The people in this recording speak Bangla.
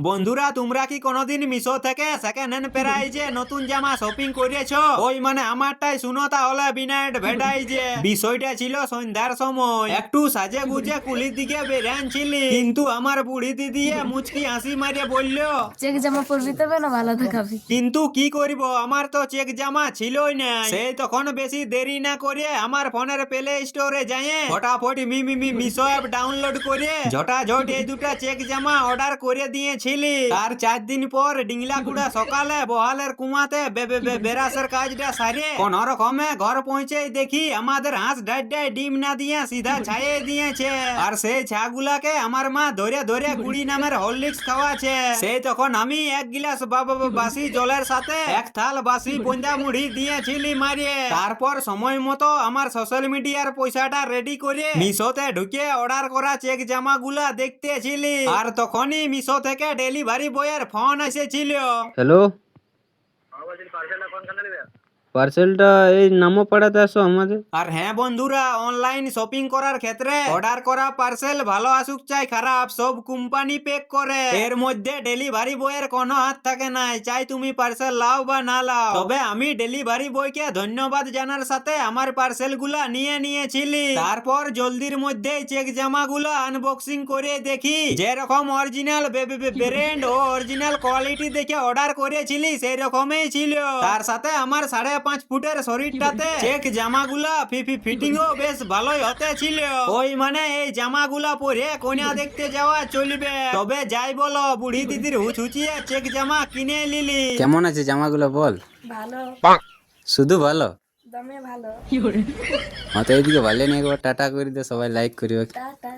বন্ধুরা, তোমরা কি কোনোদিন মিশো থেকে সেকেন্ড হ্যান্ড প্রাইজে নতুন জামা শপিং করেছো? ওই মানে আমারটাই শুনো তাহলে বিনা অ্যাডভার্টাইজে। বিষয়টা ছিল সন্ধ্যার সময়, একটু সাজে গুজে কুলির দিকে বেরানছিলি, কিন্তু আমার বুড়ি দিদি মুচকি হাসি মারিয়ে বললো, চেক জামা পরবি তবে না ভালো দেখাবি। কিন্তু কি করব, আমার তো চেক জামা ছিলই না। সেই তখন বেশি দেরি না করে আমার ফোনের প্লে স্টোরে যাই ফটাফট মিশো অ্যাপ ডাউনলোড করে ঝটাঝট এই দুটা চেক জামা অর্ডার করে দিয়েছিলি। তার 4 দিন পর ডিংলাকুড়া সকালে বহালের কুমাতে বেরাসের কাজটা সারে কোন রকমে ঘর পৌঁছে দেখি আমাদের হাঁস ডাড্ডায় ডিম না দিয়ে সিধা ছাইয়ে দিয়েছে। আর সেই ছাগুলাকে আমার মা ধরে ধরে গুড়ি নামের হরলিক্স খাওয়াছে। সেই তখন আমি এক গিলাস বাসি জলের সাথে এক থাল বাসি বন্দা মুড়ি দিয়েছিলি মারিয়ে। তারপর সময় মতো আমার সোশ্যাল মিডিয়ার পয়সাটা রেডি করে মিশোতে ঢুকে অর্ডার করা চেক জামাগুলা দেখতেছিলি। আর তখনই মিশো থেকে ডেলিভারি বয়ের ফোন এসেছিল। হ্যালো, পার্সেলটা এই নামো পাড়াতে আসো আমাদের। আর হ্যাঁ বন্ধুরা, অনলাইন শপিং করার ক্ষেত্রে অর্ডার করা পার্সেল ভালো আসুক চাই খারাপ, সব কোম্পানি প্যাক করে। এর মধ্যে ডেলিভারি বয়ের কোনো হাত থাকে নাই, চাই তুমি পার্সেল লাও বা না লাও। তবে আমি ডেলিভারি বয়কে ধন্যবাদ জানার সাথে আমার পার্সেল গুলা নিয়ে নিয়েছিলি। তারপর জলদির মধ্যে চেক জামা গুলা আনবক্সিং করে দেখি যেরকম অরিজিনাল ব্র্যান্ড ও অরিজিনাল কোয়ালিটি দেখে অর্ডার করেছিলি সেই রকমই ছিল। তার সাথে আমার 5.5 ফুটের শরীরটাতে চেক জামাগুলা ফিটিংও বেশ ভালোই হতে ছিল। ওই মানে এই জামাগুলা পরে কন্যা দেখতে যাওয়া চলবে। তবে যাই বলো, বুড়ি দিদির হুচুচিয়ে চেক জামা কিনে নিলি। কেমন আছে জামাগুলো বল? ভালো, শুধু ভালো? দমে ভালো। হ্যাঁ, তো এইদিকে ভালো নিয়ে একবার টাটা করে দে, সবাই লাইক করিবে। টাটা।